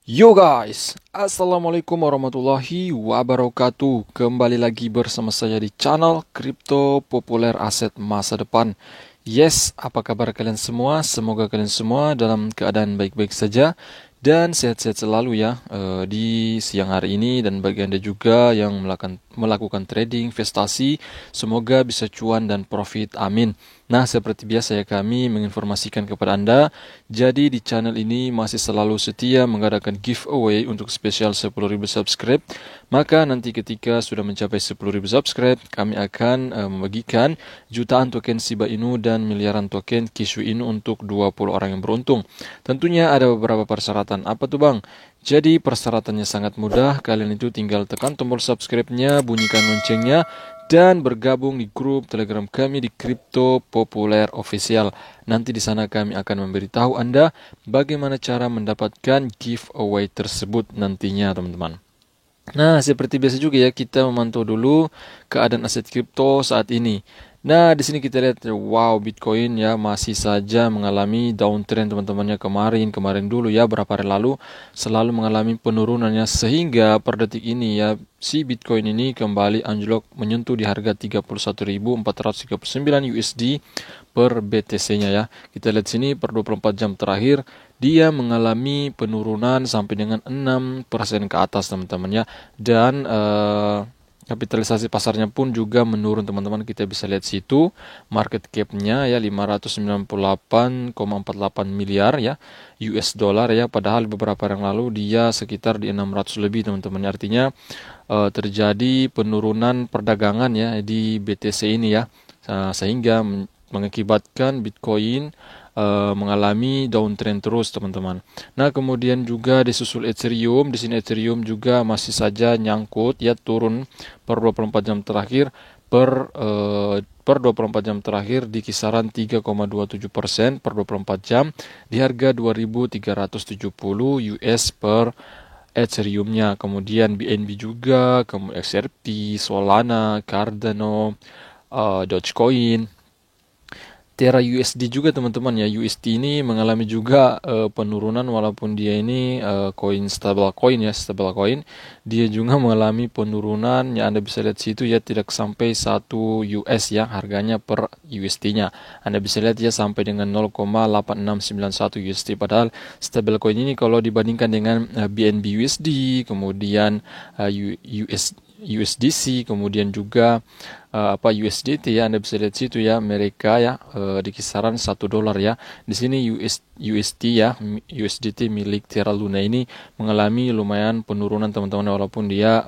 Yo guys, Assalamualaikum warahmatullahi wabarakatuh. Kembali lagi bersama saya di channel Kripto Populer Aset Masa Depan. Yes, apa kabar kalian semua? Semoga kalian semua dalam keadaan baik-baik saja dan sehat-sehat selalu ya di siang hari ini. Dan bagi Anda juga yang melakukan trading, investasi, semoga bisa cuan dan profit. Amin. Nah, seperti biasa ya, kami menginformasikan kepada Anda. Jadi di channel ini masih selalu setia mengadakan giveaway untuk spesial 10.000 subscribe. Maka nanti ketika sudah mencapai 10.000 subscribe, kami akan membagikan jutaan token Shiba Inu dan miliaran token Kishu Inu untuk 20 orang yang beruntung. Tentunya ada beberapa persyaratan. Apa tuh Bang? Jadi persyaratannya sangat mudah. Kalian itu tinggal tekan tombol subscribe-nya, bunyikan loncengnya, dan bergabung di grup Telegram kami di Kripto Populer Official. Nanti di sana kami akan memberitahu Anda bagaimana cara mendapatkan giveaway tersebut nantinya, teman-teman. Nah, seperti biasa juga ya, kita memantau dulu keadaan aset kripto saat ini. Nah, di sini kita lihat, wow, Bitcoin ya masih saja mengalami downtrend teman-temannya kemarin dulu ya, berapa hari lalu selalu mengalami penurunannya sehingga per detik ini ya si Bitcoin ini kembali anjlok menyentuh di harga 31.439 USD per BTC-nya ya. Kita lihat sini per 24 jam terakhir dia mengalami penurunan sampai dengan 6% ke atas teman-teman ya. Dan kapitalisasi pasarnya pun juga menurun teman-teman. Kita bisa lihat situ market cap-nya ya 598,48 miliar ya US dollar ya, padahal beberapa hari yang lalu dia sekitar di 600 lebih teman-teman. Artinya terjadi penurunan perdagangan ya di BTC ini ya. Sehingga mengakibatkan Bitcoin mengalami downtrend terus teman-teman. Nah, kemudian juga disusul Ethereum. Di sini Ethereum juga masih saja nyangkut ya, turun per 24 jam terakhir per 24 jam terakhir di kisaran 3,27% per 24 jam di harga 2.370 US per Ethereum-nya. Kemudian BNB juga, kemudian XRP, Solana, Cardano, Dogecoin, Terra USD juga teman-teman ya. USD ini mengalami juga penurunan walaupun dia ini koin stable coin ya, stable coin. Dia juga mengalami penurunan ya, Anda bisa lihat situ ya, tidak sampai 1 US ya harganya per USD-nya. Anda bisa lihat ya sampai dengan 0,8691 USD, padahal stable coin ini kalau dibandingkan dengan BNB USD, kemudian USDC, kemudian juga USDT ya, Anda bisa lihat situ ya, mereka ya di kisaran $1 ya. Di sini USD ya, USDT milik Terra Luna ini mengalami lumayan penurunan teman-teman, walaupun dia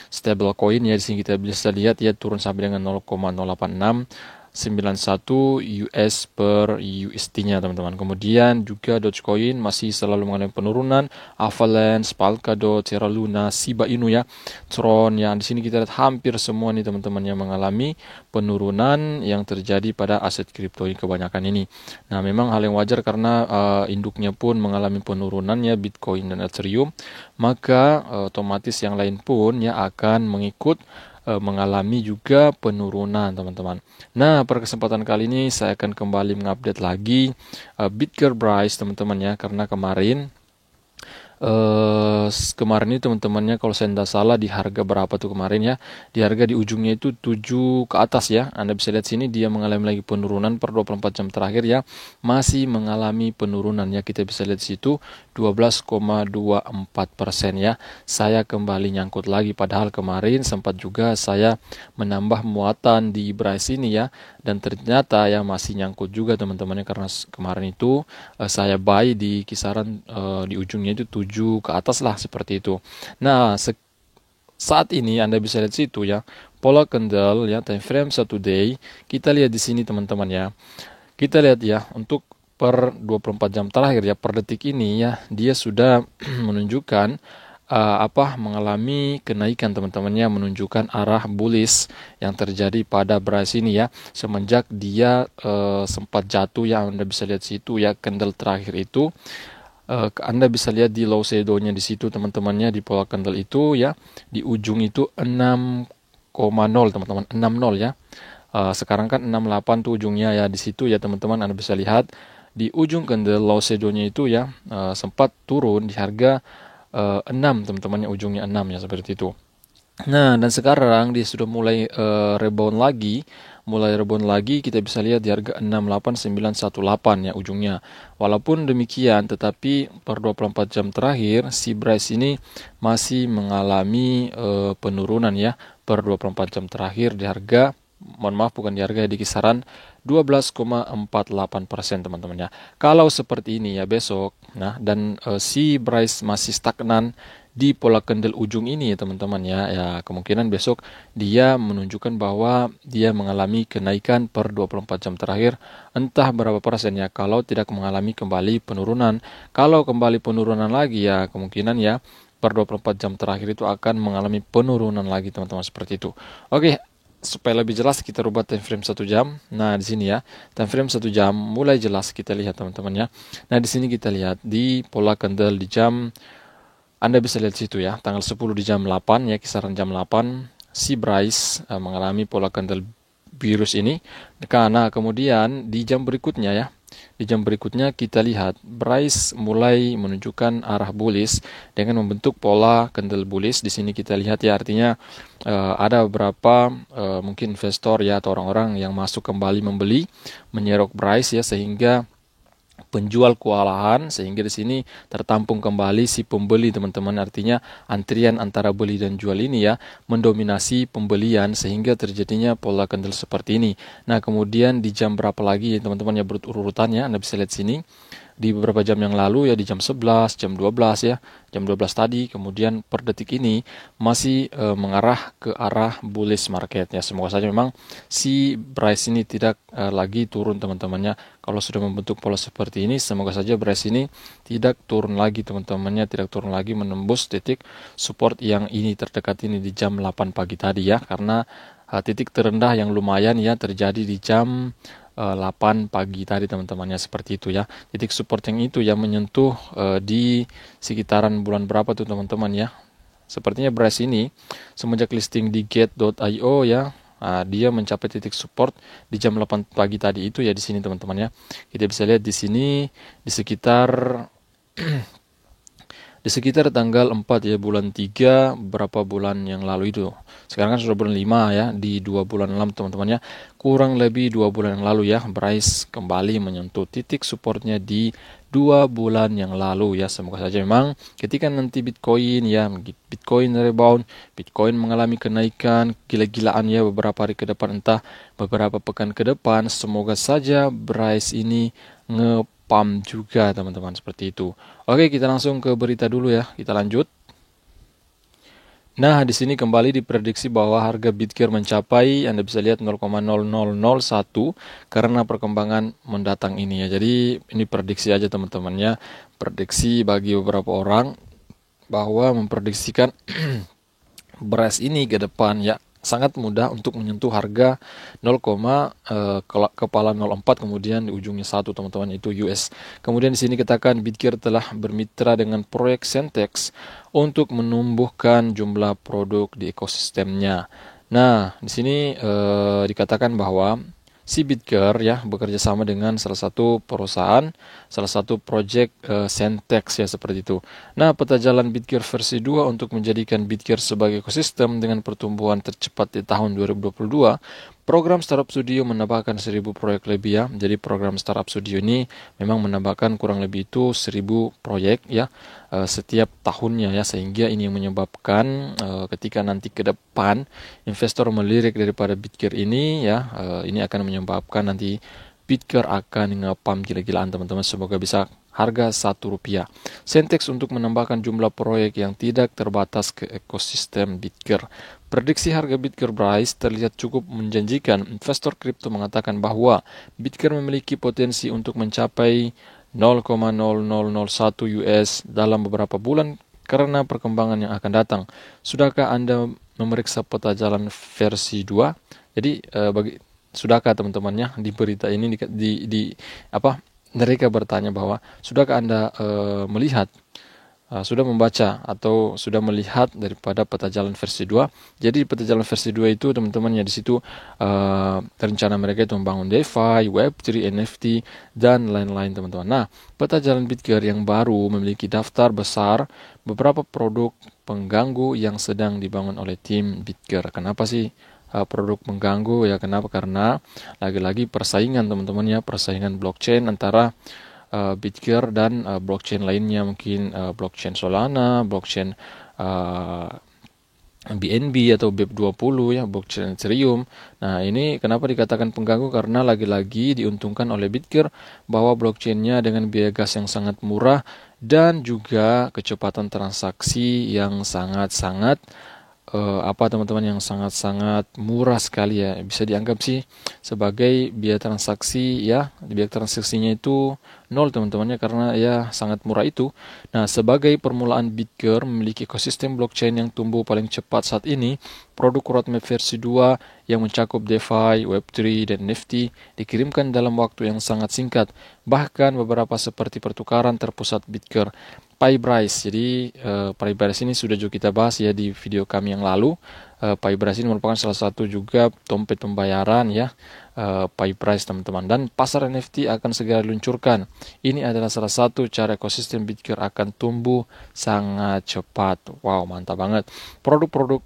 stable coin ya. Di sini kita bisa lihat ya turun sampai dengan 0,08691 US per USD-nya teman-teman. Kemudian juga Dogecoin masih selalu mengalami penurunan, Avalanche, Polkadot, Terra Luna, Shiba Inu ya, Tron ya. Di sini kita lihat hampir semua nih teman-teman yang mengalami penurunan yang terjadi pada aset kripto ini kebanyakan ini. Nah, memang hal yang wajar karena induknya pun mengalami penurunan ya, Bitcoin dan Ethereum, maka otomatis yang lain pun ya akan mengikut mengalami juga penurunan teman-teman. Nah, pada kesempatan kali ini saya akan kembali mengupdate lagi Bitcoin price teman-teman ya, karena kemarin ini teman-temannya kalau saya tidak salah di harga berapa tuh kemarin ya, di harga di ujungnya itu 7 ke atas ya. Anda bisa lihat sini dia mengalami lagi penurunan per 24 jam terakhir ya, masih mengalami penurunan ya. Kita bisa lihat situ 12,24% ya. Saya kembali nyangkut lagi, padahal kemarin sempat juga saya menambah muatan di price ini ya, dan ternyata ya masih nyangkut juga teman-temannya, karena kemarin itu saya buy di kisaran di ujungnya itu 7 ke atas lah, seperti itu. Nah, saat ini Anda bisa lihat situ ya, pola candle ya, time frame 1 day. Kita lihat di sini teman-teman ya. Kita lihat ya, untuk per 24 jam terakhir ya, per detik ini ya, dia sudah menunjukkan mengalami kenaikan teman-temannya, menunjukkan arah bullish yang terjadi pada price ini ya, semenjak dia sempat jatuh ya. Anda bisa lihat situ ya, candle terakhir itu Anda bisa lihat di low shadow-nya di situ teman-temannya, di pola candle itu ya, di ujung itu 6,0 teman-teman, 60 ya. Sekarang kan 68 tuh ujungnya ya, di situ ya teman-teman Anda bisa lihat di ujung candle low shadow-nya itu ya sempat turun di harga 6 teman-teman, ya ujungnya 6 ya seperti itu. Nah, dan sekarang dia sudah mulai rebound lagi, kita bisa lihat di harga 68918 ya ujungnya. Walaupun demikian, tetapi per 24 jam terakhir si Bryce ini masih mengalami penurunan ya per 24 jam terakhir di harga, mohon maaf bukan di harga, di kisaran 12,48% teman-teman ya. Kalau seperti ini ya besok, nah dan si Bryce masih stagnan di pola candle ujung ini ya teman-teman ya, kemungkinan besok dia menunjukkan bahwa dia mengalami kenaikan per 24 jam terakhir entah berapa persen ya, kalau tidak mengalami kembali penurunan. Kalau kembali penurunan lagi ya kemungkinan ya per 24 jam terakhir itu akan mengalami penurunan lagi teman-teman, seperti itu. Oke, supaya lebih jelas kita rubah time frame 1 jam. Nah, di sini ya, time frame 1 jam mulai jelas kita lihat teman-teman ya. Nah, di sini kita lihat di pola candle di jam, Anda bisa lihat situ ya, tanggal 10 di jam 8 ya, kisaran jam 8 si Bryce mengalami pola candle virus ini. Karena kemudian di jam berikutnya ya, di jam berikutnya kita lihat Bryce mulai menunjukkan arah bullish dengan membentuk pola candle bullish. Di sini kita lihat ya, artinya ada beberapa mungkin investor ya atau orang-orang yang masuk kembali membeli, menyerok Bryce ya, sehingga penjual kewalahan, sehingga di sini tertampung kembali si pembeli teman-teman. Artinya antrian antara beli dan jual ini ya mendominasi pembelian sehingga terjadinya pola candle seperti ini. Nah, kemudian di jam berapa lagi ya teman-teman ya, berurutannya Anda bisa lihat sini. Di beberapa jam yang lalu ya, di jam 11, jam 12 ya, jam 12 tadi, kemudian per detik ini masih mengarah ke arah bullish market ya. Semoga saja memang si Bryce ini tidak lagi turun teman-temannya. Kalau sudah membentuk pola seperti ini, semoga saja Bryce ini tidak turun lagi teman-temannya, tidak turun lagi menembus titik support yang ini terdekat ini di jam 8 pagi tadi ya, karena titik terendah yang lumayan ya terjadi di jam 8 pagi tadi teman-temannya, seperti itu ya. Titik support yang itu yang menyentuh di sekitaran bulan berapa tuh teman-teman ya. Sepertinya Bryce ini semenjak listing di Gate.io ya, dia mencapai titik support di jam 8 pagi tadi itu ya, di sini teman-teman ya. Kita bisa lihat di sini di sekitar di sekitar tanggal 4 ya bulan 3 berapa bulan yang lalu itu. Sekarang kan sudah bulan 5 ya, di 2 bulan 6 teman-teman ya. Kurang lebih 2 bulan yang lalu ya, Bryce kembali menyentuh titik supportnya di 2 bulan yang lalu ya. Semoga saja memang ketika nanti Bitcoin rebound, Bitcoin mengalami kenaikan gila-gilaan ya beberapa hari ke depan, entah beberapa pekan ke depan, semoga saja Bryce ini nge-pump juga teman-teman, seperti itu. Oke, kita langsung ke berita dulu ya. Kita lanjut. Nah, di sini kembali diprediksi bahwa harga Bitcoin mencapai, Anda bisa lihat 0,0001 karena perkembangan mendatang ini ya. Jadi ini prediksi aja teman-teman ya. Prediksi bagi beberapa orang bahwa memprediksikan beras ini ke depan ya sangat mudah untuk menyentuh harga 0, kepala 04 kemudian di ujungnya 1 teman-teman, itu US. Kemudian di sini katakan Bitgear telah bermitra dengan proyek Sentex untuk menumbuhkan jumlah produk di ekosistemnya. Nah, di sini dikatakan bahwa si Bitgear ya bekerja sama dengan salah satu perusahaan, salah satu proyek Sentex ya, seperti itu. Nah, peta jalan Bitgear versi 2 untuk menjadikan Bitgear sebagai ekosistem dengan pertumbuhan tercepat di tahun 2022. Program Startup Studio menambahkan 1000 proyek lebih ya. Jadi program Startup Studio ini memang menambahkan kurang lebih itu 1000 proyek ya setiap tahunnya ya, sehingga ini yang menyebabkan ketika nanti ke depan investor melirik daripada Bitgear ini ya, ini akan menyebabkan nanti Bitgear akan nge-pump gila-gilaan teman-teman. Semoga bisa harga Rp1. Sentex untuk menambahkan jumlah proyek yang tidak terbatas ke ekosistem Bitgear. Prediksi harga Bitgear Bryce terlihat cukup menjanjikan. Investor kripto mengatakan bahwa Bitgear memiliki potensi untuk mencapai 0,0001 US dalam beberapa bulan karena perkembangan yang akan datang. Sudahkah Anda memeriksa peta jalan versi 2? Jadi sudahkah teman-temannya di berita ini mereka bertanya bahwa sudahkah Anda melihat sudah membaca atau sudah melihat daripada peta jalan versi 2. Jadi peta jalan versi 2 itu teman-teman ya di situ rencana mereka itu membangun DeFi, Web3, NFT dan lain-lain teman-teman. Nah, peta jalan Bitgear yang baru memiliki daftar besar beberapa produk pengganggu yang sedang dibangun oleh tim Bitgear. Kenapa sih produk mengganggu ya? Kenapa? Karena lagi-lagi persaingan teman-teman ya, persaingan blockchain antara Bitgear dan blockchain lainnya, mungkin blockchain Solana, blockchain BNB atau BEP20 ya, blockchain Ethereum. Nah, ini kenapa dikatakan pengganggu? Karena lagi-lagi diuntungkan oleh Bitgear bahwa blockchainnya dengan biaya gas yang sangat murah dan juga kecepatan transaksi yang sangat-sangat teman-teman, yang sangat-sangat murah sekali ya. Bisa dianggap sih sebagai biaya transaksi ya, biaya transaksinya itu nol teman-temannya, karena ya sangat murah itu. Nah, sebagai permulaan Bitgear memiliki ekosistem blockchain yang tumbuh paling cepat saat ini, produk roadmap versi 2 yang mencakup DeFi, Web3, dan NFT dikirimkan dalam waktu yang sangat singkat. Bahkan beberapa seperti pertukaran terpusat Bitgear, PyBrice. Jadi PyBrice ini sudah juga kita bahas ya di video kami yang lalu. PyBrice ini merupakan salah satu juga dompet pembayaran ya, PyBrice teman-teman. Dan pasar NFT akan segera diluncurkan. Ini adalah salah satu cara ekosistem Bitgear akan tumbuh sangat cepat. Wow, mantap banget. Produk-produk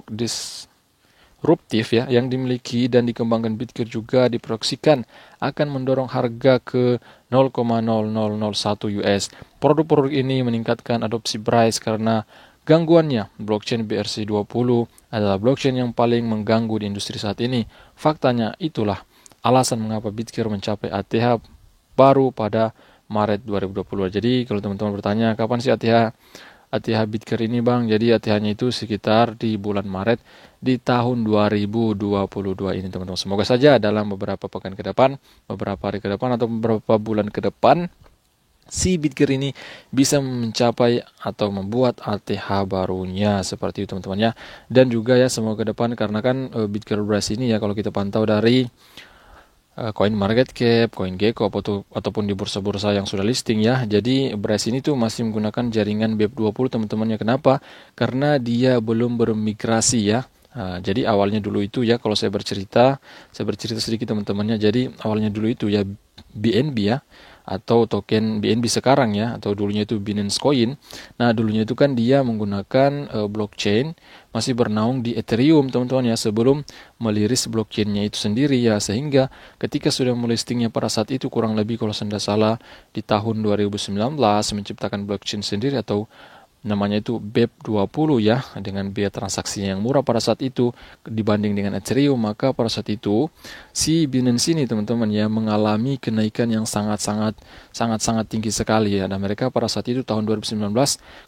disruptif ya yang dimiliki dan dikembangkan Bitgear juga diproyeksikan akan mendorong harga ke 0,0001 US. Produk-produk ini meningkatkan adopsi Bryce karena gangguannya. Blockchain BRC20 adalah blockchain yang paling mengganggu di industri saat ini. Faktanya itulah alasan mengapa Bitgear mencapai ATH baru pada Maret 2020. Jadi kalau teman-teman bertanya kapan sih ATH Bitgear ini bang? Jadi ATH-nya itu sekitar di bulan Maret di tahun 2022 ini teman-teman. Semoga saja dalam beberapa pekan ke depan, beberapa hari ke depan, atau beberapa bulan ke depan, si Bitgear ini bisa mencapai atau membuat ATH barunya seperti itu teman-teman ya. Dan juga ya semoga ke depan, karena kan Bitgear Bryce ini ya kalau kita pantau dari CoinMarketCap, CoinGecko ataupun di bursa-bursa yang sudah listing ya. Jadi Bryce ini tuh masih menggunakan jaringan BEP20 teman-temannya. Kenapa? Karena dia belum bermigrasi ya. Jadi awalnya dulu itu ya, kalau saya bercerita sedikit teman-temannya. Jadi awalnya dulu itu ya BNB ya, atau token BNB sekarang ya, atau dulunya itu Binance Coin. Nah, dulunya itu kan dia menggunakan blockchain masih bernaung di Ethereum teman-teman ya, sebelum meliris blockchainnya itu sendiri ya, sehingga ketika sudah melistingnya pada saat itu kurang lebih kalau saya tidak salah di tahun 2019 menciptakan blockchain sendiri atau namanya itu BEP20 ya, dengan biaya transaksi yang murah pada saat itu dibanding dengan Ethereum. Maka pada saat itu si Binance ini teman-teman ya mengalami kenaikan yang sangat tinggi sekali ya. Dan mereka pada saat itu tahun 2019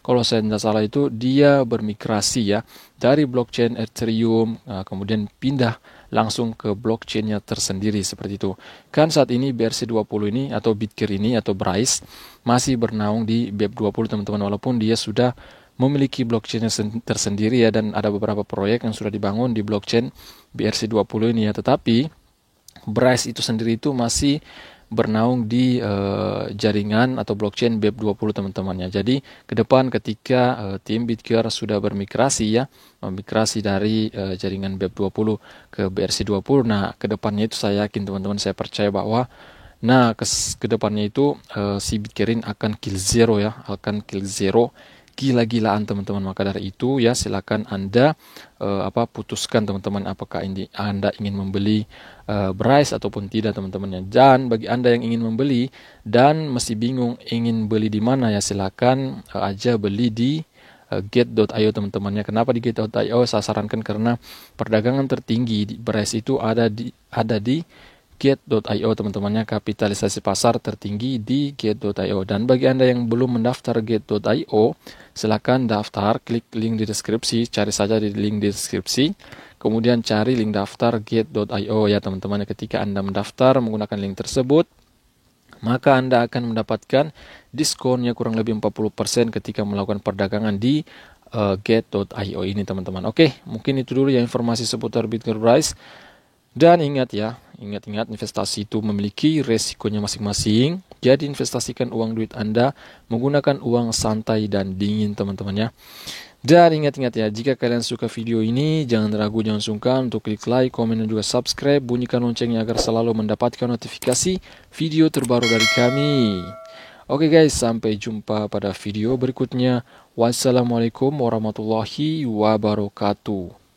kalau saya tidak salah itu dia bermigrasi ya dari blockchain Ethereum, kemudian pindah langsung ke blockchainnya tersendiri seperti itu. Kan saat ini BRC20 ini atau Bitgear ini atau Bryce masih bernaung di BEP20 teman-teman, walaupun dia sudah memiliki blockchainnya tersendiri ya, dan ada beberapa proyek yang sudah dibangun di blockchain BRC20 ini ya, tetapi Bryce itu sendiri itu masih bernaung di jaringan atau blockchain BEP20 teman-temannya. Jadi ke depan ketika tim Bitgear sudah bermigrasi ya, migrasi dari jaringan BEP20 ke BRC20, nah ke depannya itu saya yakin teman-teman, saya percaya bahwa nah ke depannya itu si Bitgear akan kill zero ya, akan kill zero gila-gilaan teman-teman. Maka dari itu ya silakan Anda putuskan teman-teman apakah Anda ingin membeli Bryce ataupun tidak teman-temannya. Dan bagi Anda yang ingin membeli dan masih bingung ingin beli di mana ya, silakan aja beli di Gate.io teman-temannya. Kenapa di Gate.io saya sarankan? Karena perdagangan tertinggi di Bryce itu ada di Gate.io teman-temannya, kapitalisasi pasar tertinggi di Gate.io. Dan bagi Anda yang belum mendaftar Gate.io, silakan daftar, klik link di deskripsi, cari saja di link di deskripsi, kemudian cari link daftar Gate.io ya teman-teman. Ketika Anda mendaftar menggunakan link tersebut, maka Anda akan mendapatkan diskonnya kurang lebih 40% ketika melakukan perdagangan di Gate.io ini teman-teman. Oke, mungkin itu dulu ya informasi seputar Bitgear Bryce. Dan ingat ya, ingat-ingat investasi itu memiliki resikonya masing-masing. Jadi investasikan uang duit Anda menggunakan uang santai dan dingin teman-teman ya. Dan ingat-ingat ya, jika kalian suka video ini, jangan ragu, jangan sungkan untuk klik like, komen, dan juga subscribe. Bunyikan loncengnya agar selalu mendapatkan notifikasi video terbaru dari kami. Oke guys, sampai jumpa pada video berikutnya. Wassalamualaikum warahmatullahi wabarakatuh.